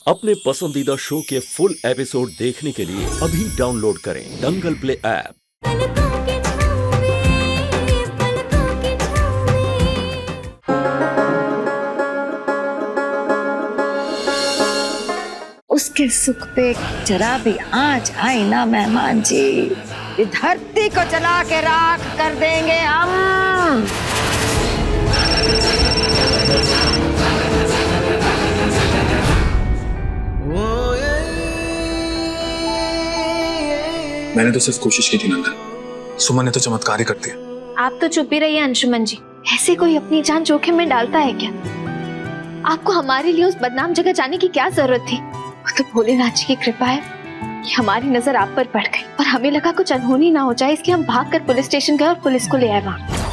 अपने पसंदीदा शो के फुल एपिसोड देखने के लिए अभी डाउनलोड करें दंगल प्ले ऐप। उसके सुख पे जरा भी आँच आई ना मेहमान जी, ये धरती को जला के राख कर देंगे हम। मैंने तो सिर्फ कोशिश की थी नंदन, सुमन ने तो चमत्कार ही कर दिया। आप तो चुप ही रहिए अंशुमन जी, ऐसे कोई अपनी जान जोखिम में डालता है क्या? आपको हमारे लिए उस बदनाम जगह जाने की क्या जरूरत थी? वो तो भोलेनाथ जी की कृपा है कि हमारी नजर आप पर पड़ गई और हमें लगा कुछ अनहोनी ना हो जाए, इसलिए हम भागकर पुलिस स्टेशन गए और पुलिस को ले आए वहाँ।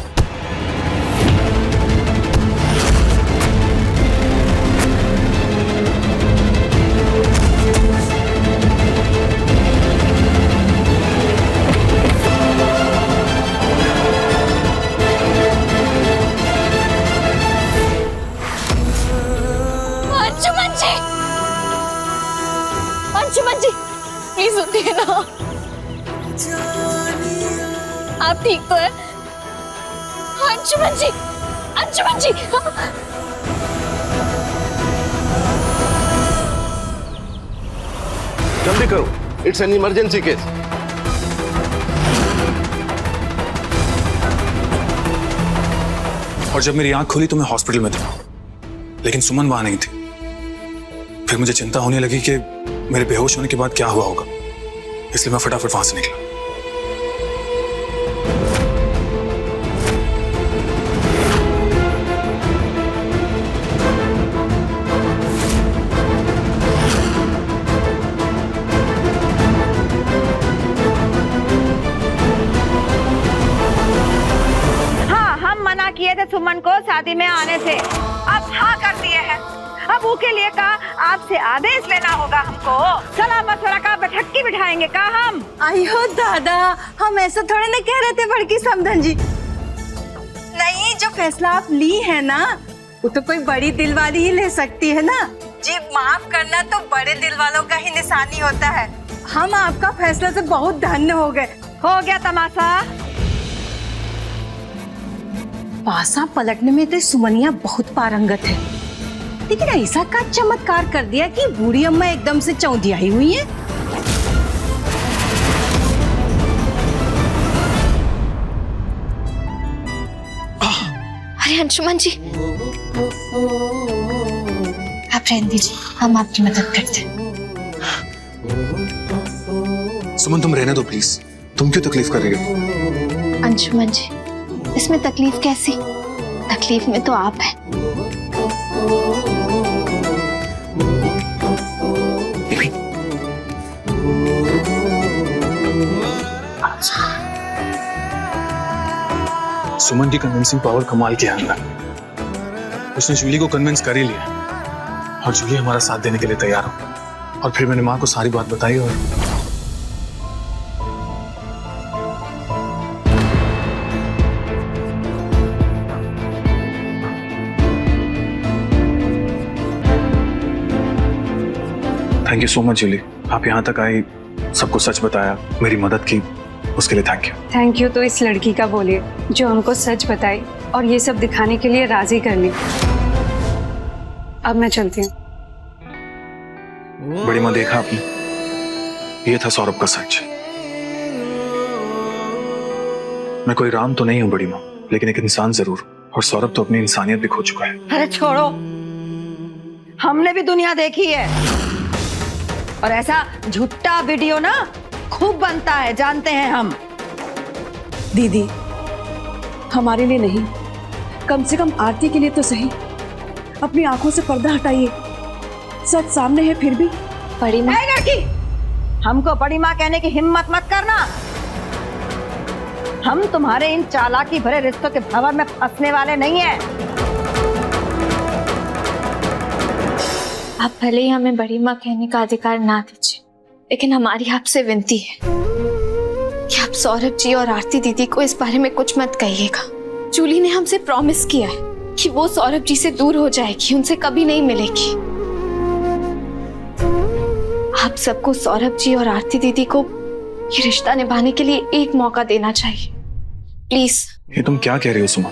अंशुमन जी प्लीज उठिए ना, आप ठीक तो है? अंशुमन जी, अंशुमन जी। जल्दी करो, इट्स एन इमरजेंसी केस। और जब मेरी आंख खुली तो मैं हॉस्पिटल में था, लेकिन सुमन वहां नहीं थी। फिर मुझे चिंता होने लगी कि मेरे बेहोश होने के बाद क्या हुआ होगा, इसलिए मैं फटाफट वहां से निकला। हाँ, हम मना किए थे सुमन को शादी में आने से, अब हाँ कर दिए हैं। अब उसके लिए कहा आपसे आदेश लेना होगा हमको। सलाह मशवरा का बैठक बिठाएंगे का हम? आयो दादा, हम ऐसा थोड़े ना कह रहे थे बड़की समधन जी। नहीं, जो फैसला आप ली है ना, वो तो कोई बड़ी दिल वाली ही ले सकती है ना जी। माफ करना तो बड़े दिल वालों का ही निशानी होता है। हम आपका फैसला से बहुत धन्य हो गए। हो गया तमाशा। पासा पलटने में तो सुमनिया बहुत पारंगत है, लेकिन ऐसा का चमत्कार कर दिया कि बूढ़ी अम्मा एकदम से चौंधियाई हुई है। अरे अंशुमन जी, आप रहने दीजिए, हम आपकी मदद करते हैं। सुमन तुम रहने दो प्लीज, तुम क्यों तकलीफ कर रही हो? अंशुमन जी, इसमें तकलीफ कैसी? तकलीफ में तो आप हैं। सुमन की कन्विंसिंग पावर कमाल की है अंदर। उसने जूली को कन्विंस कर ही लिया और जूली हमारा साथ देने के लिए तैयार हो। और फिर मैंने माँ को सारी बात बताई और thank you so much Julie, आप यहाँ तक आई, सबको सच बताया, मेरी मदद की, उसके लिए थैंक यू। थैंक यू तो इस लड़की का बोलिए जो हमको सच बताई और ये सब दिखाने के लिए राजी कर ली। अब मैं चलती हूँ। बड़ी माँ, देखा आपने, ये था सौरभ का सच। मैं कोई राम तो नहीं हूँ बड़ी माँ, लेकिन एक इंसान जरूर, और सौरभ तो अपनी इंसानियत भी खो चुका है। अरे छोड़ो, हमने भी दुनिया देखी है और ऐसा झूठा वीडियो ना खूब बनता है, जानते हैं हम। दीदी, हमारे लिए नहीं, कम से कम आरती के लिए तो सही अपनी आंखों से पर्दा हटाइए। सच सामने है फिर भी। बड़ी माँ, लड़की, हमको बड़ी माँ कहने की हिम्मत मत करना। हम तुम्हारे इन चालाकी भरे रिश्तों के भंवर में फंसने वाले नहीं हैं। आप भले ही हमें बड़ी माँ कहने का अधिकार ना दीजिए, लेकिन हमारी आपसे विनती है कि आप सौरभ जी और आरती दीदी को इस बारे में कुछ मत कहिएगा। जूली ने हमसे प्रॉमिस किया है कि वो सौरभ जी से दूर हो जाएगी, उनसे कभी नहीं मिलेगी। आप सबको सौरभ जी और आरती दीदी को ये रिश्ता निभाने के लिए एक मौका देना चाहिए, प्लीज। ये तुम क्या कह रही हो सुमा?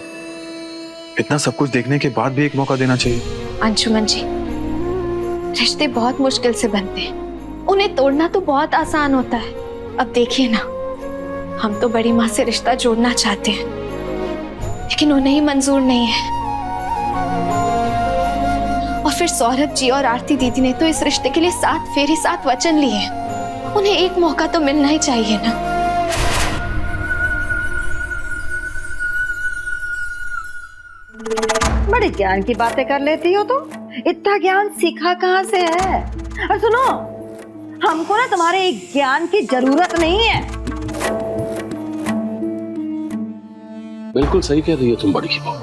इतना सब कुछ देखने के बाद भी एक मौका देना चाहिए? अंशुमन जी, रिश्ते बहुत मुश्किल से बनते हैं, उन्हें तोड़ना तो बहुत आसान होता है। अब देखिए ना, हम तो बड़ी माँ से रिश्ता जोड़ना चाहते हैं, लेकिन उन्हें ही मंजूर नहीं है। और फिर सौरभ जी और आरती दीदी ने तो इस रिश्ते के लिए 7 फेरे 7 वचन लिए हैं, उन्हें एक मौका तो मिलना ही चाहिए ना। बड़े ज्ञान की बातें कर लेती हो तुम। इतना ज्ञान सीखा कहाँ से है? और सुनो, हमको ना तुम्हारे एक ज्ञान की जरूरत नहीं है। बिल्कुल सही कह रही हो तुम बड़ी बहू।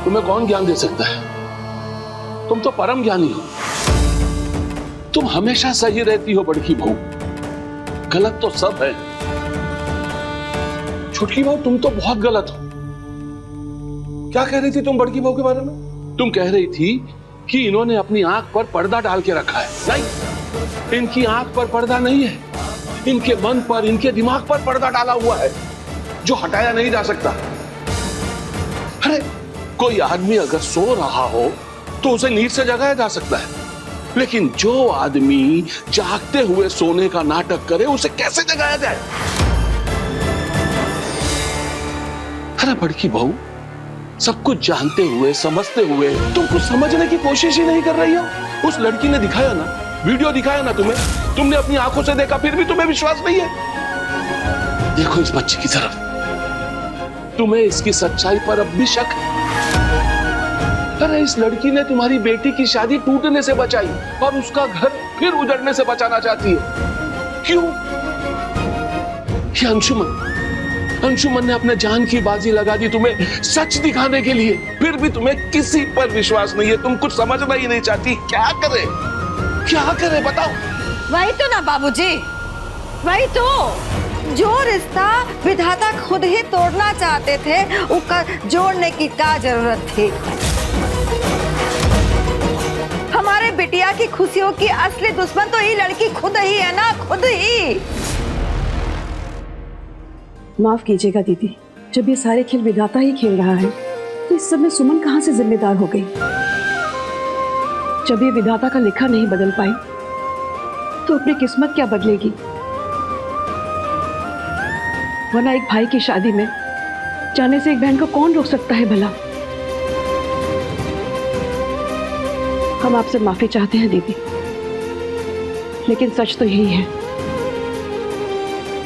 तुम्हें कौन ज्ञान दे सकता है? तुम तो परम ज्ञानी हो। तुम हमेशा सही रहती हो बड़ी बहू, गलत तो सब है। छोटी बहू तुम तो बहुत गलत हो। क्या कह रही थी तुम बड़की बहू के बारे में? तुम कह रही थी कि इन्होंने अपनी आंख पर पर्दा डाल के रखा है। नहीं, इनकी आंख पर पर्दा नहीं है, इनके मन पर, इनके दिमाग पर पर्दा डाला हुआ है जो हटाया नहीं जा सकता। अरे कोई आदमी अगर सो रहा हो तो उसे नींद से जगाया जा सकता है, लेकिन जो आदमी जागते हुए सोने का नाटक करे उसे कैसे जगाया जाए? अरे बड़की बहू, सब कुछ जानते हुए समझते हुए तुम कुछ समझने की कोशिश ही नहीं कर रही हो। उस लड़की ने दिखाया ना, वीडियो दिखाया ना तुम्हें, तुमने अपनी आंखों से देखा, फिर भी तुम्हें विश्वास नहीं है। देखो इस बच्ची की तरफ, तुम्हें इसकी सच्चाई पर अब भी शक है। अरे इस लड़की ने तुम्हारी बेटी की शादी टूटने से बचाई और उसका घर फिर उजड़ने से बचाना चाहती है। क्यों? ये अंशुमन ने अपने जान की बाजी लगा दी तुम्हें सच दिखाने के लिए, फिर भी तुम्हें किसी पर विश्वास नहीं है। तुम कुछ समझना ही नहीं चाहती। क्या करे बताओ। वही तो ना बाबूजी, वही तो। जो रिश्ता विधाता खुद ही तोड़ना चाहते थे, उसका जोड़ने की क्या जरूरत थी? हमारे बिटिया की खुशियों की असली दुश्मन तो ये लड़की खुद ही है ना, खुद ही। माफ कीजिएगा दीदी, जब ये सारे खेल विधाता ही खेल रहा है तो इस सब में सुमन कहां से जिम्मेदार हो गई? जब ये विधाता का लिखा नहीं बदल पाई तो अपनी किस्मत क्या बदलेगी? वरना एक भाई की शादी में जाने से एक बहन को कौन रोक सकता है भला? हम आपसे माफी चाहते हैं दीदी, लेकिन सच तो यही है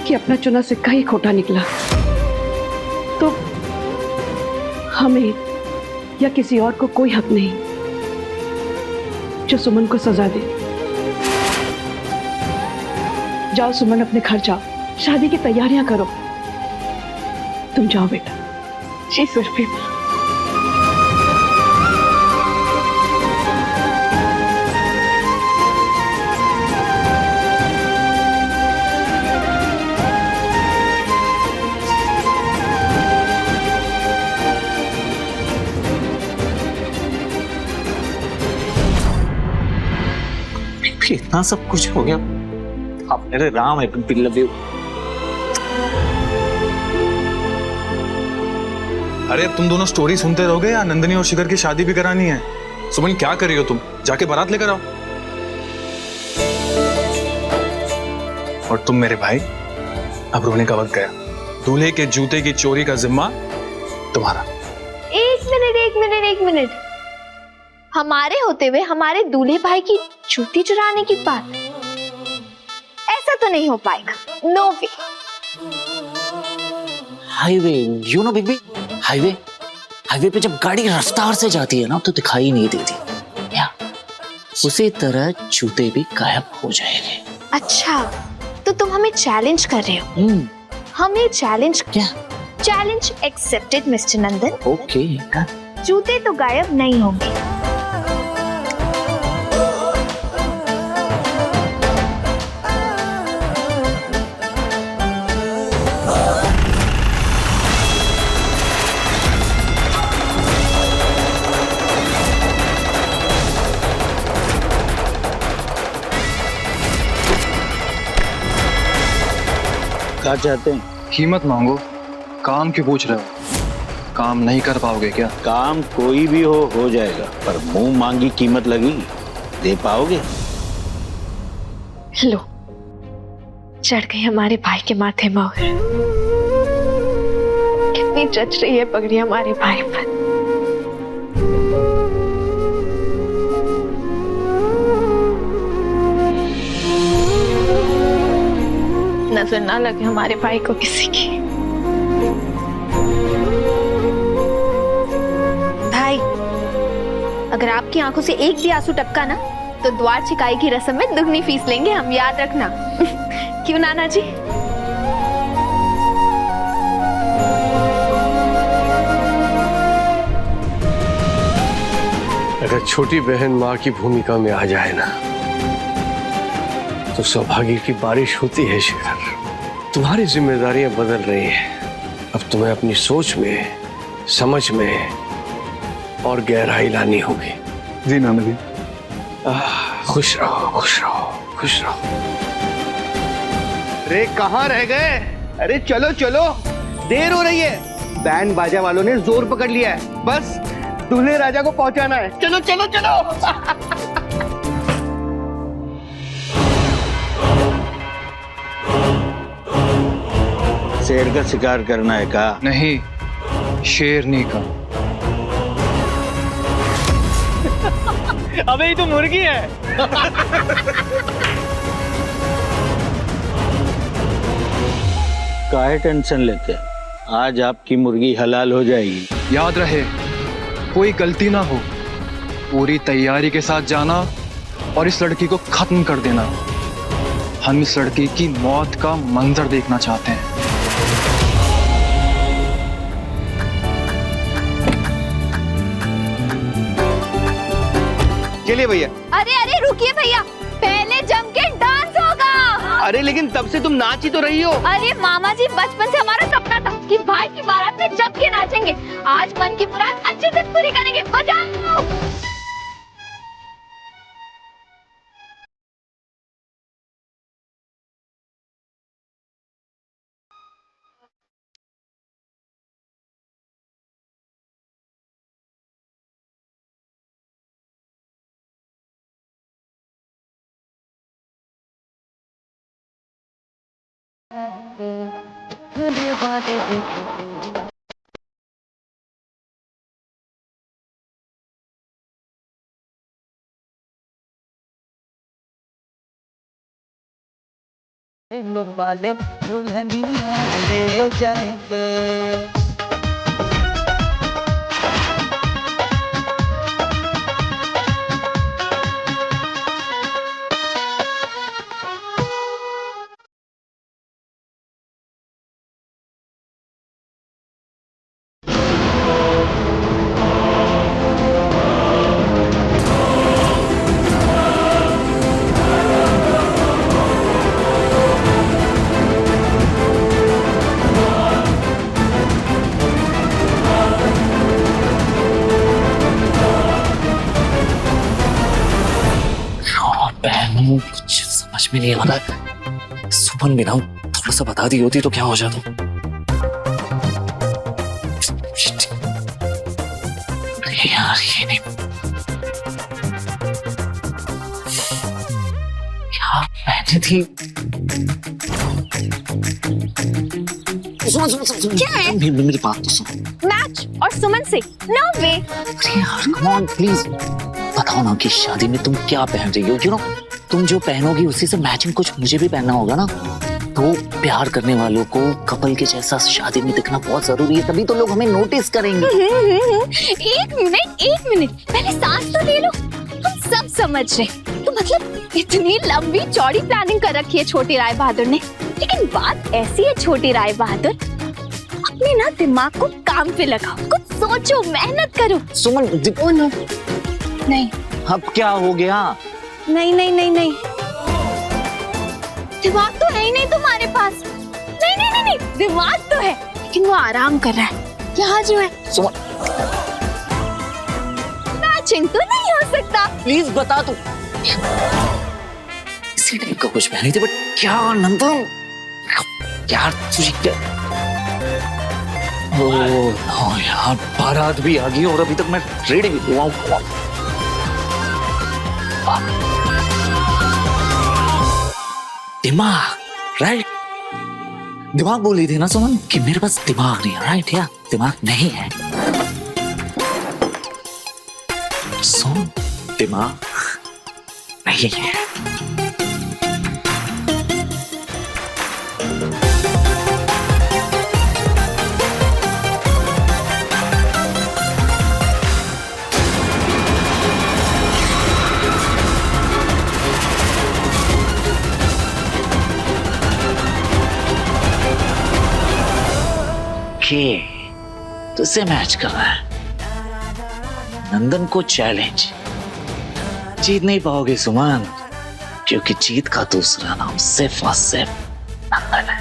कि अपना चुना सिक्का ही खोटा निकला। तो हमें या किसी और को कोई हक नहीं जो सुमन को सजा दे। जाओ सुमन, अपने घर जाओ, शादी की तैयारियां करो। तुम जाओ बेटा। जी सुरभि। इतना सब कुछ हो गया, आप मेरे राम है, लव यू। अरे अब तुम दोनों स्टोरी सुनते रहोगे या नंदिनी और शिखर की शादी भी करानी है? सुमन क्या कर रही हो तुम? जाके बारात लेकर आओ। और तुम मेरे भाई, अब रोने का वक्त गया। दूल्हे के जूते की चोरी का जिम्मा तुम्हारा। एक मिनट। हमारे होते हुए हमारे दूल्हे भाई की जूती चुराने की बात, ऐसा तो नहीं हो पाएगा। No way. Highway, you know big B, highway पे जब गाड़ी रफ्तार से जाती है ना तो दिखाई नहीं देती या उसी तरह जूते भी गायब हो जाएंगे। अच्छा, तो तुम हमें चैलेंज कर रहे हो? हमें चैलेंज? क्या चैलेंज एक्सेप्टेड मिस्टर नंदन। ओके, जूते तो गायब नहीं होंगे। क्या चाहते हैं? कीमत मांगो। काम क्यों पूछ रहे हो? काम नहीं कर पाओगे क्या? काम कोई भी हो जाएगा, पर मुंह मांगी कीमत लगेगी, दे पाओगे? लो, चढ़ गई हमारे भाई के माथे मोहर। कितनी जच रही है पगड़ी हमारे भाई पर। नजर ना लगे हमारे भाई को किसी की। भाई, अगर आपकी आंखों से एक भी आंसू टपका ना, तो द्वार छिकाई की रस्म में दुगनी फीस लेंगे हम, याद रखना। क्यों नाना जी? अगर छोटी बहन माँ की भूमिका में आ जाए ना, तो सौभाग्य की बारिश होती है। शेखर, तुम्हारी जिम्मेदारियां बदल रही हैं। अब तुम्हें अपनी सोच में, समझ में और गहराई लानी होगी। जी नाना जी। खुश रहो, खुश रहो, खुश रहो। अरे कहाँ रह गए? अरे चलो चलो, देर हो रही है। बैंड बाजा वालों ने जोर पकड़ लिया है, बस दूल्हे राजा को पहुंचाना है। चलो चलो चलो। शेर का शिकार करना है का? नहीं, शेरनी का। अबे ये तो मुर्गी है। काहे टेंशन लेते हैं? आज आपकी मुर्गी हलाल हो जाएगी। याद रहे, कोई गलती ना हो। पूरी तैयारी के साथ जाना और इस लड़की को खत्म कर देना। हम इस लड़की की मौत का मंजर देखना चाहते हैं। चलिए भैया। अरे अरे रुकिए भैया, पहले जम के डांस होगा। अरे लेकिन तब से तुम नाच ही तो रही हो। अरे मामा जी, बचपन से हमारा सपना था कि भाई की बारात में जम के नाचेंगे। आज मन की मुराद अच्छे से पूरी करेंगे। बजाओ। कुछ समझ में नहीं आ रहा। सुमन बिना थोड़ा सा बता दी होती तो क्या हो जाता। यार ये नहीं, क्या पहनी थी? सुन, क्या है? मेरी बात तो सुन। मैच और सुमन से? नो वे। अरे यार कम ऑन प्लीज, बताओ ना कि शादी में तुम क्या पहन रही हो? यू नो, तुम जो पहनोगी उसी से मैचिंग कुछ मुझे भी पहनना होगा ना। तो प्यार करने वालों को कपल के जैसा शादी में दिखना बहुत जरूरी है, तभी तो लोग हमें नोटिस करेंगे। एक मिनट, पहले सांस तो ले लो। हम सब समझ रहे, तो मतलब इतनी लंबी चौड़ी प्लानिंग कर रखी है छोटी राय बहादुर ने। लेकिन बात ऐसी है छोटी राय बहादुर, अपने ना दिमाग को काम पे लगाओ, कुछ सोचो, मेहनत करो। सुमन, ओ नो, नहीं। अब क्या हो गया? नहीं, दिमाग तो है ही नहीं तुम्हारे पास। नहीं, दिमाग तो है, लेकिन वो आराम कर रहा है। यहाँ जो है सुमन, मैचिंग तो नहीं हो सकता। प्लीज बता तू। इसी टाइप का कुछ पहनी थी, बट क्या नंदन, यार तुझे क्या, ओह यार बारात भी आ गई और अभी तक मैं रेडी भी हुआ हूँ। दिमाग, राइट? दिमाग बोली थी ना सुमन कि मेरे पास दिमाग नहीं है, राइट? या दिमाग नहीं है। सुन, दिमाग नहीं है। तुझसे मैच कर रहा है नंदन को चैलेंज। जीत नहीं पाओगे सुमन, क्योंकि जीत का दूसरा नाम सिर्फ और सिर्फ नंदन है।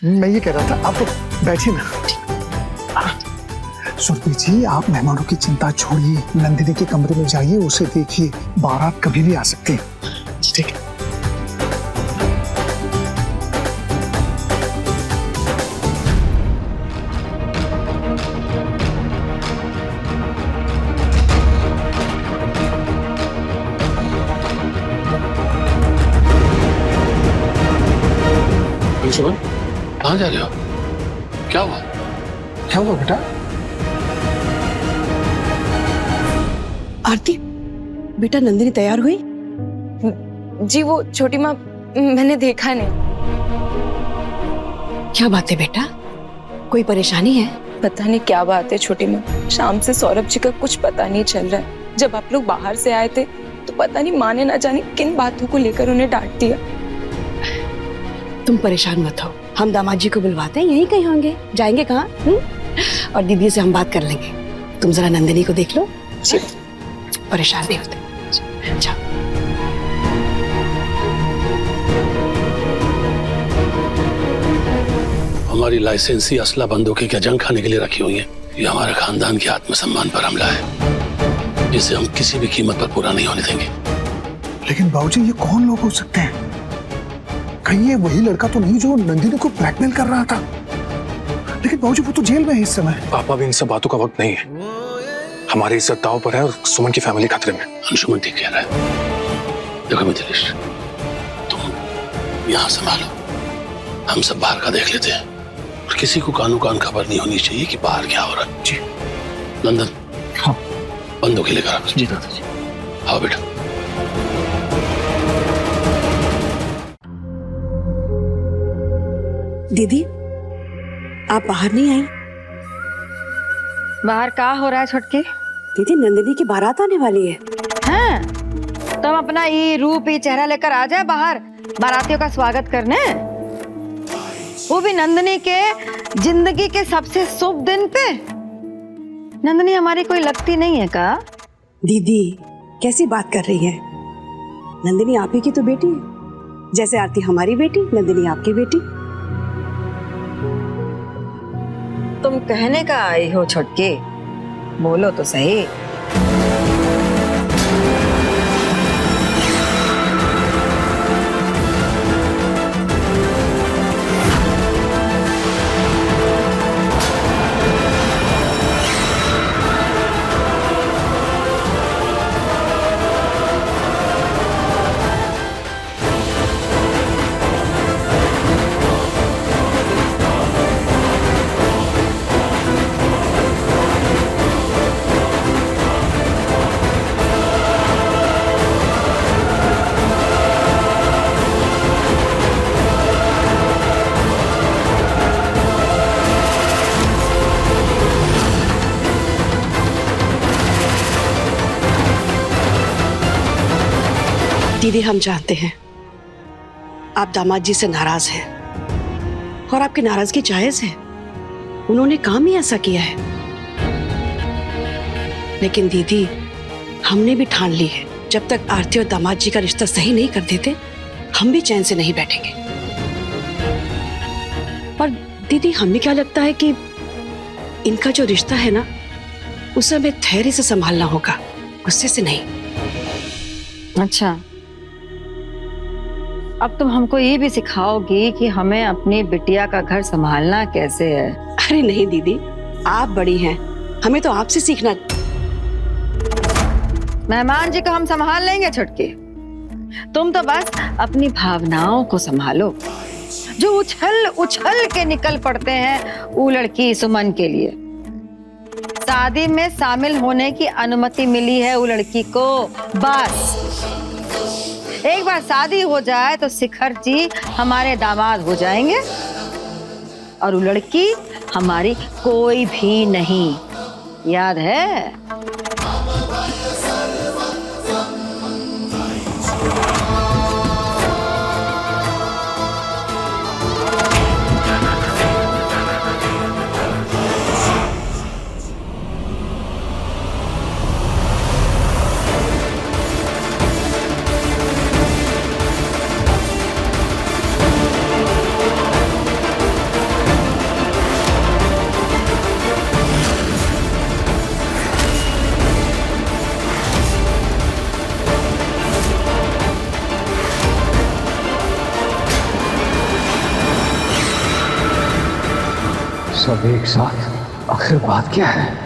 मैं ये कह रहा था, आप बैठिए ना। सुरभि जी, आप मेहमानों की चिंता छोड़िए, नंदिनी के कमरे में जाइए, उसे देखिए। बारात कभी भी आ सकती है, ठीक है? सुमन, कहाँ जा रहे हो? क्या हुआ? क्या हुआ बेटा? आरती, बेटा नंदिनी तैयार हुई? जी वो छोटी माँ, मैंने देखा नहीं। क्या बात है बेटा, कोई परेशानी है? पता नहीं क्या बात है छोटी माँ, शाम से सौरभ जी का कुछ पता नहीं चल रहा है। जब आप लोग बाहर से आए थे तो पता नहीं माँ ने ना जाने किन बातों को लेकर उन्हें डांट दिया। तुम परेशान मत हो, हम दामाद जी को बुलवाते हैं, यहीं कहीं होंगे। जाएंगे कहाँ? और दीदी से हम बात कर लेंगे। तुम जरा नंदिनी को देख लो, परेशान नहीं होते। जाओ। हमारी लाइसेंसी असला बंदूकें क्या जंग खाने के लिए रखी हुई है? ये हमारे खानदान के आत्मसम्मान पर हमला है, जिसे हम किसी भी कीमत पर पूरा नहीं होने देंगे। लेकिन बाबूजी, ये कौन लोग हो सकते हैं? कहीं ये वही लड़का तो नहीं जो नंदिनी को ब्लैकमेल कर रहा था? लेकिन बाबूजी, वो तो जेल में है इस समय। पापा, भी इन सब बातों का वक्त नहीं है। हमारी इज्जत दांव पर है और सुमन की फैमिली खतरे में। अंशुमन ठीक कह रहा है। देखो मिथिलेश, तुम यहाँ संभालो, हम सब बाहर का देख लेते हैं। और किसी को कानों कान खबर नहीं होनी चाहिए कि बाहर क्या हो रहा है। जी नंदन, हाँ बंदूकें लेकर आओ। जी दादाजी। आओ बेटा। दीदी, आप बाहर नहीं आई? बाहर क्या हो रहा है छोटकी? दीदी, नंदिनी की बारात आने वाली है। हैं? तुम अपना ये रूप ये चेहरा लेकर आ जाए बाहर बारातियों का स्वागत करने, वो भी नंदिनी के जिंदगी के सबसे शुभ दिन पे। नंदिनी हमारी कोई लगती नहीं है का? दीदी, कैसी बात कर रही है? नंदिनी आप ही की तो बेटी है, जैसे आरती हमारी बेटी, नंदिनी आपकी बेटी। तुम कहने का आई हो छोटकी, बोलो तो सही। दीदी, हम जानते हैं आप दामाद जी से नाराज हैं और आपकी नाराजगी जायज है। उन्होंने काम ही ऐसा किया है। लेकिन दीदी, हमने भी ठान ली है, जब तक आरती और दामाद जी का रिश्ता सही नहीं कर देते हम भी चैन से नहीं बैठेंगे। और दीदी, हमें क्या लगता है कि इनका जो रिश्ता है ना, उसे हमें धैर्य से संभालना होगा, गुस्से से नहीं। अच्छा, अब तुम हमको ये भी सिखाओगी कि हमें अपनी बिटिया का घर संभालना कैसे है? अरे नहीं दीदी, आप बड़ी हैं, हमें तो आपसे सीखना। मेहमान जी को हम संभाल लेंगे छुटकी, तुम तो बस अपनी भावनाओं को संभालो। जो उछल उछल के निकल पड़ते हैं वो लड़की सुमन के लिए। शादी में शामिल होने की अनुमति मिली है वो लड़की को। बस एक बार शादी हो जाए तो शिखर जी हमारे दामाद हो जाएंगे और वो लड़की हमारी कोई भी नहीं। याद है? सब एक साथ, आखिर बात क्या है?